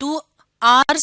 2 hours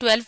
12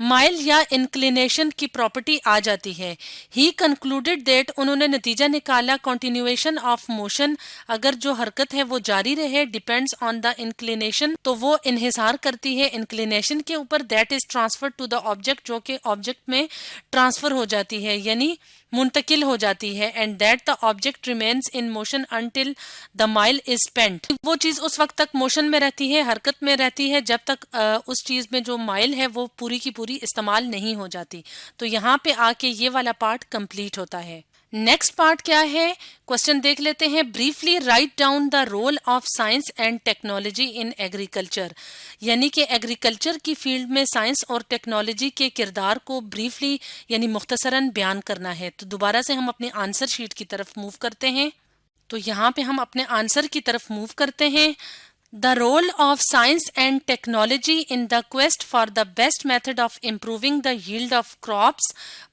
مائل یا inclination کی پراپرٹی آ جاتی ہے. ہی کنکلوڈیڈ دیٹ انہوں نے نتیجہ نکالا کنٹینیویشن آف موشن اگر جو حرکت ہے وہ جاری رہے ڈیپینڈس آن دا انکلینیشن تو وہ انحصار کرتی ہے انکلینیشن کے اوپر that is transfer to the object جو کہ آبجیکٹ میں ٹرانسفر ہو جاتی ہے یعنی منتقل ہو جاتی ہے and that the object remains in motion until the مائل از اسپینٹ. وہ چیز اس وقت تک موشن میں رہتی ہے حرکت میں رہتی ہے جب تک اس چیز میں جو مائل ہے وہ پوری کی پوری استعمال نہیں ہو جاتی. تو یہاں پہ آ کے یہ والا پارٹ کمپلیٹ ہوتا ہے. نیکسٹ پارٹ کیا ہے کوشچن دیکھ لیتے ہیں. Briefly write down the role of science and technology in agriculture یعنی کہ ایگریکلچر کی فیلڈ میں سائنس اور ٹیکنالوجی کے کردار کو بریفلی یعنی مختصراً بیان کرنا ہے. تو دوبارہ سے ہم اپنے آنسر شیٹ کی طرف موو کرتے ہیں. تو یہاں پہ ہم اپنے آنسر کی طرف موو کرتے ہیں. The role of science and technology in the quest for the best method of improving the yield of crops,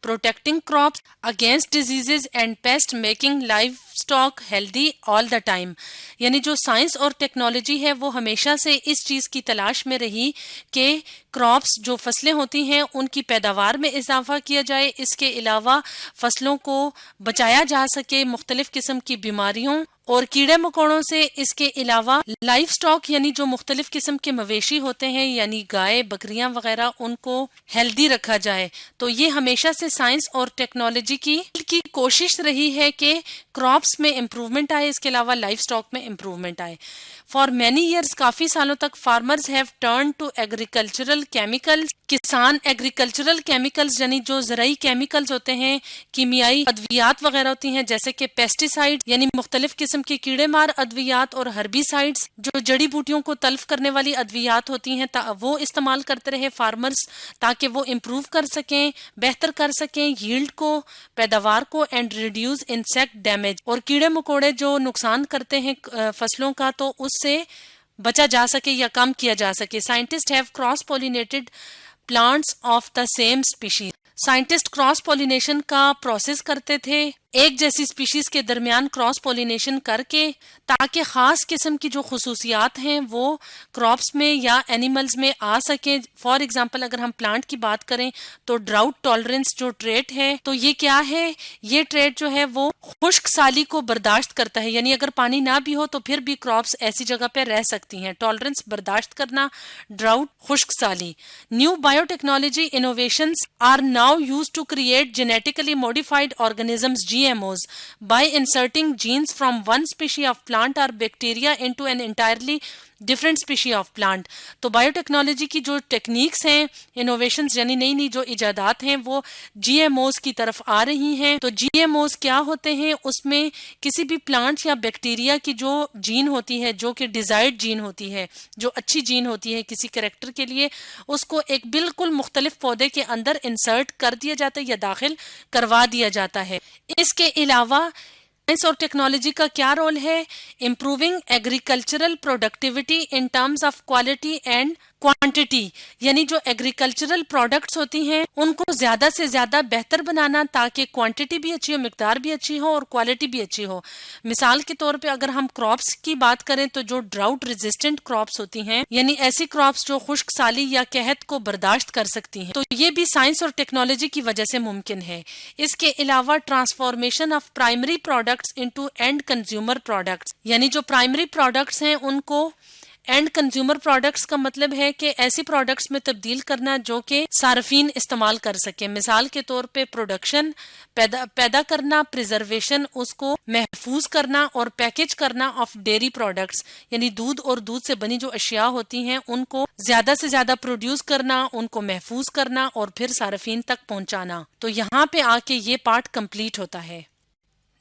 protecting crops against diseases and pests, making livestock healthy all the time. یعنی جو science اور technology ہے وہ ہمیشہ سے اس چیز کی تلاش میں رہی کہ کراپس جو فصلیں ہوتی ہیں ان کی پیداوار میں اضافہ کیا جائے. اس کے علاوہ فصلوں کو بچایا جا سکے مختلف قسم کی بیماریوں اور کیڑے مکوڑوں سے. اس کے علاوہ لائف سٹاک یعنی جو مختلف قسم کے مویشی ہوتے ہیں یعنی گائے بکریاں وغیرہ ان کو ہیلدی رکھا جائے. تو یہ ہمیشہ سے سائنس اور ٹیکنالوجی کی کوشش رہی ہے کہ کراپس میں امپروومنٹ آئے اس کے علاوہ لائف سٹاک میں امپروومنٹ آئے. فار مینی ایئرس کافی سالوں تک farmers have turn to agricultural chemicals. کسان ایگریکلچرل کیمیکلز یعنی جو زرعی کیمیکلز ہوتے ہیں کیمیائی ادویات وغیرہ ہوتی ہیں جیسے کہ پیسٹیسائڈ یعنی مختلف قسم کے کیڑے مار ادویات اور ہربیسائڈز جو جڑی بوٹیوں کو تلف کرنے والی ادویات ہوتی ہیں وہ استعمال کرتے رہے فارمرز تاکہ وہ امپروو کر سکیں بہتر کر سکیں ییلڈ کو پیداوار کو اینڈ ریڈیوز انسیکٹ ڈیمیج اور کیڑے مکوڑے جو نقصان کرتے ہیں فصلوں کا تو اس سے بچا جا سکے یا کم کیا جا سکے. Scientist have cross pollinated plants of the same species. Scientist cross pollination کا پروسیس کرتے تھے ایک جیسی اسپیشیز کے درمیان کراس پولینیشن کر کے تاکہ خاص قسم کی جو خصوصیات ہیں وہ کراپس میں یا اینیملز میں آ سکیں. فار ایگزامپل اگر ہم پلانٹ کی بات کریں تو ڈراؤٹ ٹالرنس جو ٹریٹ ہے تو یہ کیا ہے یہ ٹریٹ جو ہے وہ خشک سالی کو برداشت کرتا ہے یعنی اگر پانی نہ بھی ہو تو پھر بھی کراپس ایسی جگہ پہ رہ سکتی ہیں. ٹالرنس برداشت کرنا ڈراؤٹ خشک سالی. New biotechnology innovations are now used to create genetically modified organisms GMOs by inserting genes from one species of plant or bacteria into an entirely different species of plant. تو bio technology کی جو techniques ہیں innovations یعنی نئی جو ایجادات ہیں وہ GMOs کی طرف آ رہی ہیں. تو GMOs کیا ہوتے ہیں اس میں کسی بھی پلانٹ یا بیکٹیریا کی جو جین ہوتی ہے جو کہ ڈیزائرڈ جین ہوتی ہے جو اچھی جین ہوتی ہے کسی کریکٹر کے لیے اس کو ایک بالکل مختلف پودے کے اندر انسرٹ کر دیا جاتا ہے یا داخل کروا دیا جاتا ہے. اس کے علاوہ سائنس اور ٹیکنالوجی کا کیا رول ہے improving agricultural productivity in terms of quality and quantity یعنی جو ایگریکلچرل پروڈکٹس ہوتی ہیں ان کو زیادہ سے زیادہ بہتر بنانا تاکہ کوانٹٹی بھی اچھی ہو مقدار بھی اچھی ہو اور کوالٹی بھی اچھی ہو. مثال کے طور پہ اگر ہم کراپس کی بات کریں تو جو ڈراؤٹ ریزسٹنٹ کراپس ہوتی ہیں یعنی ایسی کراپس جو خشک سالی یا قحط کو برداشت کر سکتی ہیں تو یہ بھی سائنس اور ٹیکنالوجی کی وجہ سے ممکن ہے. اس کے علاوہ transformation of primary products into and consumer products یعنی جو پرائمری پروڈکٹس ہیں ان کو اینڈ کنزیومر پروڈکٹس کا مطلب ہے کہ ایسی پروڈکٹس میں تبدیل کرنا جو کہ صارفین استعمال کر سکیں. مثال کے طور پہ پروڈکشن پیدا کرنا پریزرویشن اس کو محفوظ کرنا اور پیکج کرنا آف ڈیری پروڈکٹس یعنی دودھ اور دودھ سے بنی جو اشیاء ہوتی ہیں ان کو زیادہ سے زیادہ پروڈیوس کرنا ان کو محفوظ کرنا اور پھر صارفین تک پہنچانا. تو یہاں پہ آ کے یہ پارٹ کمپلیٹ ہوتا ہے.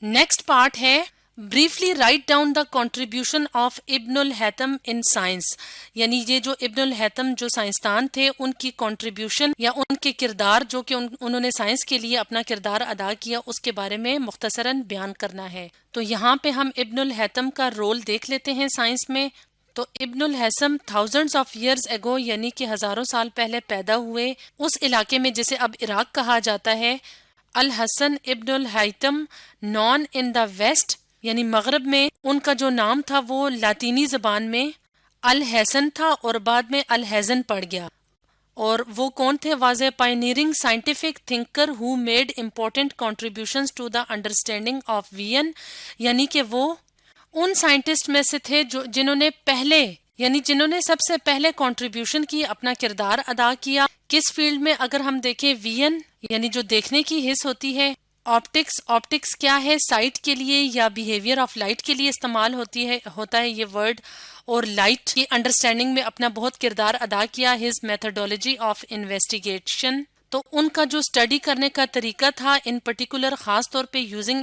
نیکسٹ پارٹ ہے briefly write down the contribution of ابن الہیثم in science یعنی یہ جو ابن الہیثم جو سائنسدان تھے ان کی کنٹریبیوشن یا ان کے کردار جو کہ انہوں نے سائنس کے لیے اپنا کردار ادا کیا اس کے بارے میں مختصراً بیان کرنا ہے. تو یہاں پہ ہم ابن الہیثم کا رول دیکھ لیتے ہیں سائنس میں. تو ابن al Haytham thousands of years ago یعنی کہ ہزاروں سال پہلے پیدا ہوئے اس علاقے میں جسے اب عراق کہا جاتا ہے. الحسن ابن al Haytham known in the west یعنی مغرب میں ان کا جو نام تھا وہ لاطینی زبان میں الحسن تھا اور بعد میں الحزن پڑ گیا اور وہ کون تھے؟ Was a pioneering scientific thinker who made important contributions to the understanding of VN، یعنی کہ وہ ان سائنٹسٹ میں سے تھے جنہوں نے سب سے پہلے کنٹریبیوشن کی، اپنا کردار ادا کیا کس فیلڈ میں؟ اگر ہم دیکھیں VN یعنی جو دیکھنے کی حس ہوتی ہے، آپٹکس کیا ہے؟ سائٹ کے لیے یا بیہیویئر آف لائٹ کے لیے استعمال ہوتا ہے یہ ورڈ، اور لائٹ کی انڈرسٹینڈنگ میں اپنا بہت کردار ادا کیا، ہز میتھڈولوجی آف انویسٹیگیشن، تو ان کا جو اسٹڈی کرنے کا طریقہ تھا ان پرٹیکولر، خاص طور پہ یوزنگ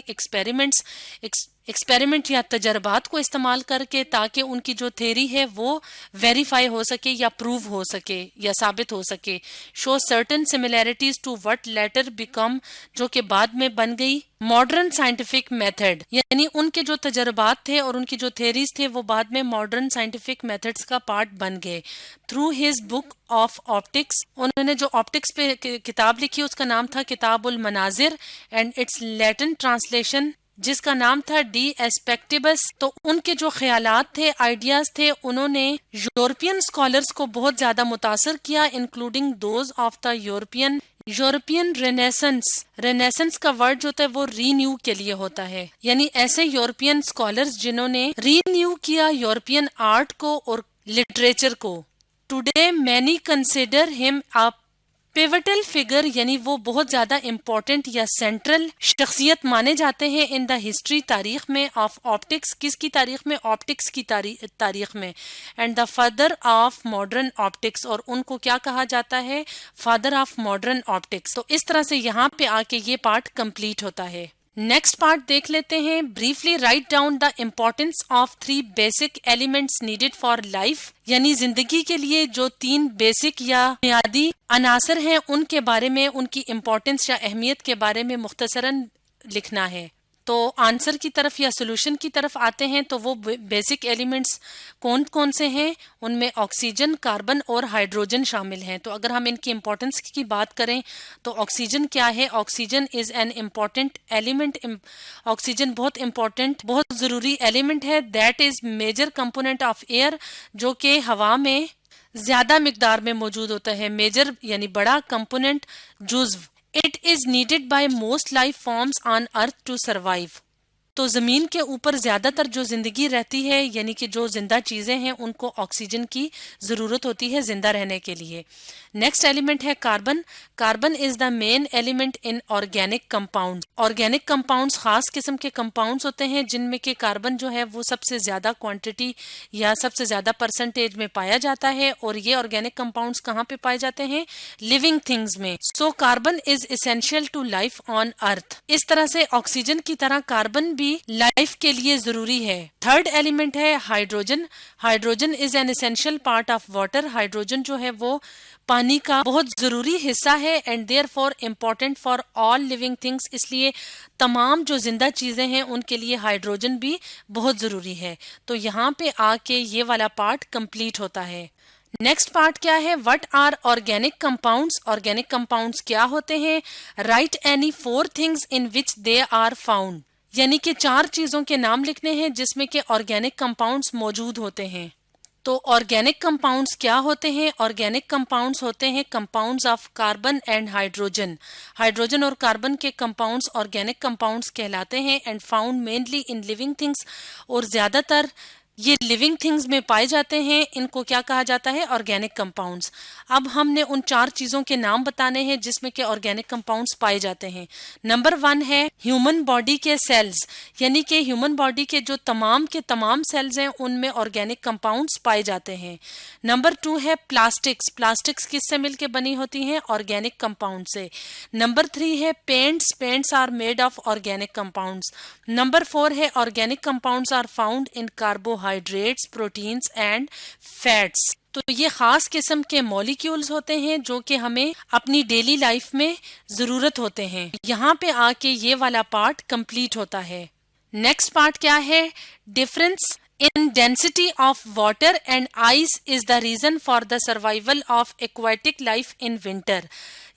ایکسپیریمنٹ یا تجربات کو استعمال کر کے، تاکہ ان کی جو تھیری ہے وہ ویریفائی ہو سکے یا پروو ہو سکے یا ثابت ہو سکے. Show certain similarities to what later became, جو کہ بعد میں بن گئی ماڈرن سائنٹیفک میتھڈ، یعنی ان کے جو تجربات تھے اور ان کی جو تھیریز تھے وہ بعد میں ماڈرن سائنٹیفک میتھڈز کا پارٹ بن گئے. Through his book of optics, انہوں نے جو آپٹکس پہ کتاب لکھی اس کا نام تھا کتاب المناظر، اینڈ اٹس لیٹن ٹرانسلیشن جس کا نام تھا ڈی ایسپیکٹیبس. تو ان کے جو خیالات تھے، آئیڈیاز تھے، انہوں نے یورپین اسکالرس کو بہت زیادہ متاثر کیا، including those of the European renaissance کا ورڈ جو ہوتا ہے وہ ری نیو کے لیے ہوتا ہے، یعنی ایسے یورپین اسکالرز جنہوں نے ری نیو کیا یورپین آرٹ کو اور لٹریچر کو. ٹوڈے مینی کنسیڈر ہم پیوٹل فگر، یعنی وہ بہت زیادہ امپورٹنٹ یا سینٹرل شخصیت مانے جاتے ہیں ان دا ہسٹری، تاریخ میں، آف آپٹکس، کس کی تاریخ میں؟ آپٹکس کی تاریخ میں، and the father of modern optics, اور ان کو کیا کہا جاتا ہے؟ Father of modern optics. تو اس طرح سے یہاں پہ آ کے یہ پارٹ کمپلیٹ ہوتا ہے. نیکسٹ پارٹ دیکھ لیتے ہیں. Briefly write down the importance of 3 basic elements needed for life, یعنی زندگی کے لیے جو 3 بیسک یا بنیادی عناصر ہیں ان کے بارے میں، ان کی امپورٹینس یا اہمیت کے بارے میں مختصراً لکھنا ہے. تو آنسر کی طرف یا سولوشن کی طرف آتے ہیں. تو وہ بیسک ایلیمنٹس کون کون سے ہیں؟ ان میں آکسیجن، کاربن اور ہائیڈروجن شامل ہیں. تو اگر ہم ان کی امپورٹنس کی بات کریں تو آکسیجن کیا ہے؟ Oxygen is an important element. Oxygen بہت امپورٹنٹ، بہت ضروری ایلیمنٹ ہے. That is major component of air, جو کہ ہوا میں زیادہ مقدار میں موجود ہوتا ہے. میجر یعنی بڑا، کمپوننٹ جزو. It is needed by most life forms on earth to survive. تو زمین کے اوپر زیادہ تر جو زندگی رہتی ہے، یعنی کہ جو زندہ چیزیں ہیں، ان کو آکسیجن کی ضرورت ہوتی ہے زندہ رہنے کے لیے. نیکسٹ ایلیمنٹ ہے carbon. Carbon is the main element in organic compound. Organic compounds خاص قسم کے کمپاؤنڈس ہوتے ہیں جن میں کہ کاربن جو ہے وہ سب سے زیادہ کوانٹٹی یا سب سے زیادہ پرسنٹیج میں پایا جاتا ہے. اور یہ آرگینک کمپاؤنڈس کہاں پہ پائے جاتے ہیں؟ لیونگ تھنگز میں. So carbon is essential to life on earth. اس طرح سے آکسیجن کی طرح کاربن بھی لائف کے لیے ضروری ہے. تھرڈ ایلیمنٹ ہے hydrogen. Hydrogen is an essential part of water. Hydrogen جو ہے وہ پانی کا بہت ضروری حصہ ہے، and therefore important for all living things. اس لیے تمام جو زندہ چیزیں ہیں ان کے لیے ہائیڈروجن بھی بہت ضروری ہے. تو یہاں پہ آ کے یہ والا پارٹ کمپلیٹ ہوتا ہے. نیکسٹ پارٹ کیا ہے؟ What are organic compounds. Organic compounds کیا ہوتے ہیں؟ Write any 4 things in which they are found, یعنی کہ 4 چیزوں کے نام لکھنے ہیں جس میں کہ آرگینک کمپاؤنڈس موجود ہوتے ہیں. تو آرگینک کمپاؤنڈس کیا ہوتے ہیں؟ آرگینک کمپاؤنڈس ہوتے ہیں compounds of carbon and hydrogen. Hydrogen اور کاربن کے کمپاؤنڈس آرگینک کمپاؤنڈس کہلاتے ہیں، and found mainly in living things. اور زیادہ تر یہ لیونگ تھنگز میں پائے جاتے ہیں. ان کو کیا کہا جاتا ہے؟ Organic compounds. اب ہم نے ان 4 چیزوں کے نام بتانے ہیں جس میں کہ آرگینک کمپاؤنڈس پائے جاتے ہیں. نمبر 1 ہے ہیومن باڈی کے سیلز، یعنی کہ ہیومن باڈی کے جو تمام کے تمام سیلز ہیں ان میں آرگینک کمپاؤنڈس پائے جاتے ہیں. نمبر 2 ہے پلاسٹکس. پلاسٹکس کس سے مل کے بنی ہوتی ہیں؟ آرگینک کمپاؤنڈ سے. نمبر 3 ہے paints. Paints are made of organic compounds. Number 4 ہے organic compounds are found in carbohydrates, proteins and fats. تو یہ خاص قسم کے مولیکیولز ہوتے ہیں جو کہ ہمیں اپنی ڈیلی لائف میں ضرورت ہوتے ہیں. یہاں پہ آ کے یہ والا پارٹ کمپلیٹ ہوتا ہے. نیکسٹ پارٹ کیا ہے؟ Difference in density of water and ice is the reason for the survival of aquatic life in winter.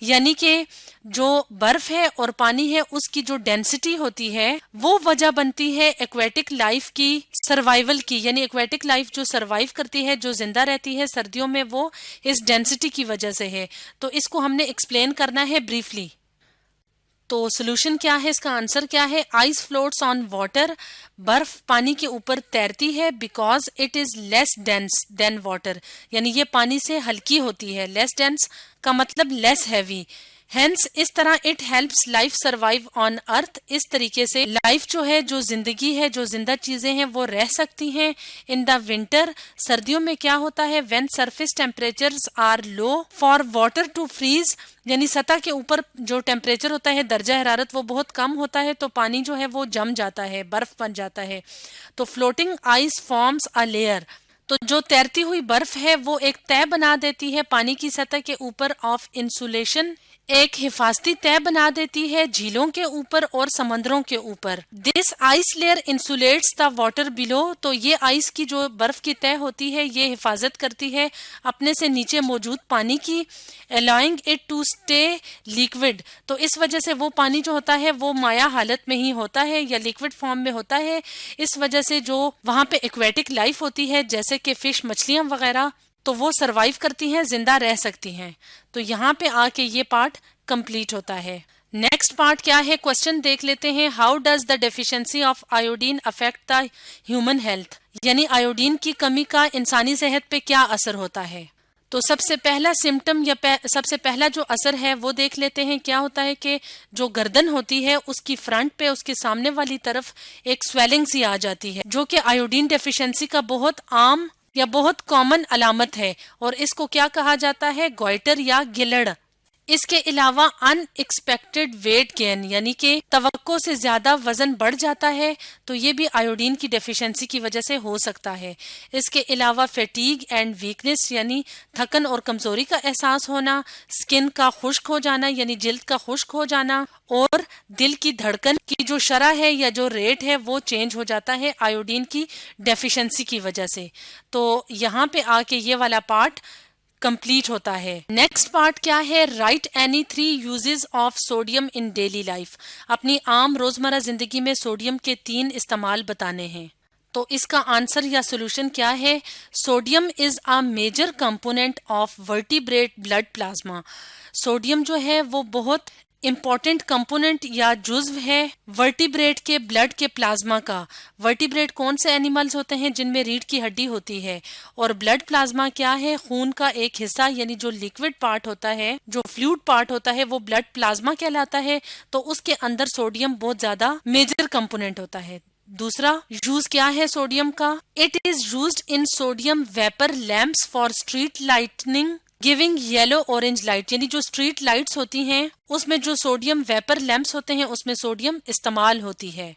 یعنی کہ جو برف ہے اور پانی ہے اس کی جو ڈینسٹی ہوتی ہے وہ وجہ بنتی ہے ایکویٹک لائف کی سروائیول کی، یعنی ایکویٹک لائف جو سروائیو کرتی ہے، جو زندہ رہتی ہے سردیوں میں، وہ اس ڈینسٹی کی وجہ سے ہے. تو اس کو ہم نے ایکسپلین کرنا ہے بریفلی. تو سولوشن کیا ہے، اس کا آنسر کیا ہے؟ آئس فلوٹس آن واٹر، برف پانی کے اوپر تیرتی ہے because it is less dense than water, یعنی یہ پانی سے ہلکی ہوتی ہے. لیس ڈینس کا مطلب لیس ہیوی. ہینس اس طرح it helps life survive on earth, اس طریقے سے لائف جو ہے، جو زندگی ہے، جو زندہ چیزیں ہیں وہ رہ سکتی ہیں. ان دا ونٹر، سردیوں میں کیا ہوتا ہے؟ When surface temperatures are low for water to freeze, یعنی سطح کے اوپر جو ٹیمپریچر ہوتا ہے، درجہ حرارت وہ بہت کم ہوتا ہے تو پانی جو ہے وہ جم جاتا ہے، برف بن جاتا ہے. تو floating ice forms a layer, تو جو تیرتی ہوئی برف ہے وہ ایک تہ بنا دیتی ہے پانی کی سطح کے اوپر آف انسولیشن، ایک حفاظتی تہ بنا دیتی ہے جھیلوں کے اوپر اور سمندروں کے اوپر. دس آئس لیئر انسولیٹس دا واٹر بلو، تو یہ آئس کی جو برف کی تہ ہوتی ہے یہ حفاظت کرتی ہے اپنے سے نیچے موجود پانی کی، allowing it to stay liquid، تو اس وجہ سے وہ پانی جو ہوتا ہے وہ مائع حالت میں ہی ہوتا ہے یا لیکوڈ فارم میں ہوتا ہے. اس وجہ سے جو وہاں پہ ایکویٹک لائف ہوتی ہے جیسے کہ فش، مچھلیاں وغیرہ، تو وہ سروائیو کرتی ہیں، زندہ رہ سکتی ہیں. تو یہاں پہ آ کے یہ پارٹ کمپلیٹ ہوتا ہے. نیکسٹ پارٹ کیا ہے، کوشچن دیکھ لیتے ہیں. How does the deficiency of iodine effect the human health, یعنی آیوڈین کی کمی کا انسانی صحت پہ کیا اثر ہوتا ہے. تو سب سے پہلا سمٹم یا سب سے پہلا جو اثر ہے وہ دیکھ لیتے ہیں. کیا ہوتا ہے کہ جو گردن ہوتی ہے اس کی فرنٹ پہ، اس کے سامنے والی طرف ایک سویلنگ سی آ جاتی ہے، جو کہ آیوڈین ڈیفیشنسی کا بہت عام یا بہت کامن علامت ہے، اور اس کو کیا کہا جاتا ہے؟ گوئٹر یا گلڑ. اس کے علاوہ ان ایکسپیکٹڈ ویٹ گین، یعنی کہ توقع سے زیادہ وزن بڑھ جاتا ہے، تو یہ بھی آیوڈین کی ڈیفیشنسی کی وجہ سے ہو سکتا ہے. اس کے علاوہ فیٹیگ اینڈ ویکنس، یعنی تھکن اور کمزوری کا احساس ہونا، سکن کا خشک ہو جانا یعنی جلد کا خشک ہو جانا، اور دل کی دھڑکن کی جو شرح ہے یا جو ریٹ ہے وہ چینج ہو جاتا ہے آیوڈین کی ڈیفیشنسی کی وجہ سے. تو یہاں پہ آ کے یہ والا پارٹ کمپلیٹ ہوتا ہے. نیکسٹ پارٹ کیا ہے؟ Write any 3 uses of sodium in daily life, اپنی عام روزمرہ زندگی میں سوڈیم کے 3 استعمال بتانے ہیں. تو اس کا آنسر یا سولوشن کیا ہے؟ Sodium is a major component of vertebrate blood plasma. Sodium جو ہے وہ بہت امپورٹنٹ کمپوننٹ یا جزو ہے ورٹیبریٹ کے بلڈ کے پلازما کا. ورٹیبریٹ کون سے اینیملز ہوتے ہیں؟ جن میں ریڑھ کی ہڈی ہوتی ہے. اور بلڈ پلازما کیا ہے؟ خون کا ایک حصہ، یعنی جو لیکوڈ پارٹ ہوتا ہے، جو فلوئڈ پارٹ ہوتا ہے وہ بلڈ پلازما کہلاتا ہے. تو اس کے اندر سوڈیم بہت زیادہ میجر کمپوننٹ ہوتا ہے. دوسرا یوز کیا ہے سوڈیم کا؟ It is used in sodium vapour lamps for street lighting giving yellow orange light, یعنی جو اسٹریٹ لائٹس ہوتی ہیں اس میں جو سوڈیم ویپر لیمپس ہوتے ہیں اس میں سوڈیم استعمال ہوتی ہے.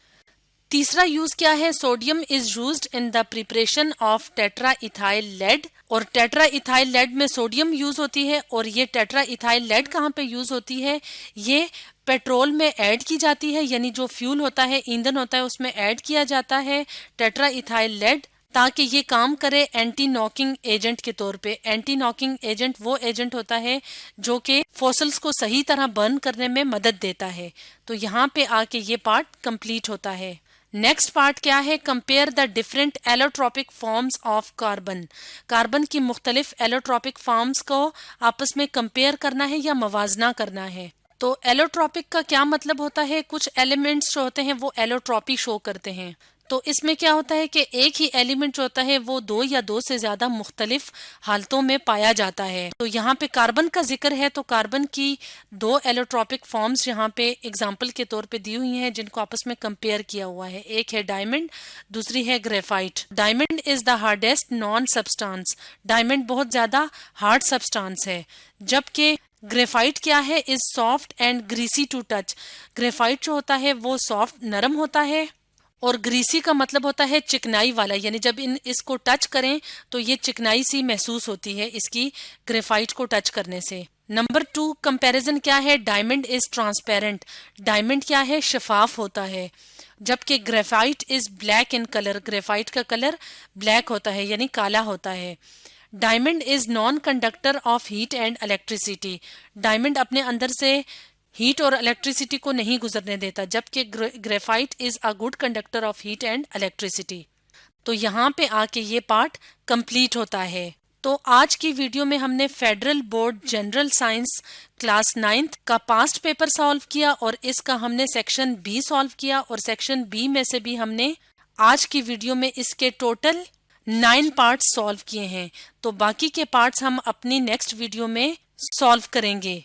تیسرا یوز کیا ہے؟ Sodium is used in the preparation of tetra ethyl lead, اور ٹیٹرا ایتھائل لیڈ میں سوڈیم یوز ہوتی ہے. اور یہ ٹیٹرا ایتھائل لیڈ کہاں پہ یوز ہوتی ہے؟ یہ پیٹرول میں ایڈ کی جاتی ہے، یعنی جو فیول ہوتا ہے، ایندھن ہوتا ہے، اس میں ایڈ کیا جاتا ہے ٹیٹرا ایتھائل لیڈ تاکہ یہ کام کرے اینٹی ناکنگ ایجنٹ کے طور پہ. اینٹی ناکنگ ایجنٹ وہ ایجنٹ ہوتا ہے جو کہ فوسلز کو صحیح طرح برن کرنے میں مدد دیتا ہے. تو یہاں پہ آ کے یہ پارٹ کمپلیٹ ہوتا ہے. نیکسٹ پارٹ کیا ہے؟ Compare the different allotropic forms of carbon. Carbon کی مختلف ایلوٹروپک فارمز کو آپس میں کمپیئر کرنا ہے یا موازنہ کرنا ہے. تو ایلوٹروپک کا کیا مطلب ہوتا ہے؟ کچھ ایلیمنٹس جو ہوتے ہیں وہ ایلوٹروپی شو کرتے ہیں. تو اس میں کیا ہوتا ہے کہ ایک ہی ایلیمنٹ جو ہوتا ہے وہ 2 یا 2 سے زیادہ مختلف حالتوں میں پایا جاتا ہے. تو یہاں پہ کاربن کا ذکر ہے تو کاربن کی 2 ایلوٹروپک فارمز یہاں پہ اگزامپل کے طور پہ دی ہوئی ہیں جن کو آپس میں کمپیئر کیا ہوا ہے. ایک ہے ڈائمنڈ، دوسری ہے graphite. Diamond is the hardest known substance. Diamond بہت زیادہ ہارڈ سبسٹانس ہے، جبکہ گریفائٹ کیا ہے؟ Is soft and greasy to touch. Graphite جو ہوتا ہے وہ سافٹ، نرم ہوتا ہے، اور گریسی کا مطلب ہوتا ہے چکنائی والا، یعنی جب اس کو ٹچ کریں تو یہ چکنائی سی محسوس ہوتی ہے اس کی گریفائٹ کو ٹچ کرنے سے. نمبر 2 کمپیریزن کیا ہے؟ ڈائمنڈ از ٹرانسپیرنٹ. ڈائمنڈ کیا ہے؟ شفاف ہوتا ہے. جبکہ graphite is black in colour, graphite کا کلر بلیک ہوتا ہے یعنی کالا ہوتا ہے۔ Diamond is non conductor of heat and electricity, diamond اپنے اندر سے ہیٹ اور الیکٹریسٹی کو نہیں گزرنے دیتا، جبکہ graphite is a good conductor of heat and electricity. تو یہاں پہ آ کے یہ پارٹ کمپلیٹ ہوتا ہے۔ تو آج کی ویڈیو میں ہم نے federal board general science class 9 کا پاسٹ پیپر سالو کیا، اور اس کا ہم نے سیکشن بی سالو کیا، اور سیکشن بی میں سے بھی ہم نے آج کی ویڈیو میں اس کے ٹوٹل 9 پارٹس سالو کیے ہیں۔ تو باقی کے پارٹس ہم اپنی نیکسٹ ویڈیو میں سالو کریں گے۔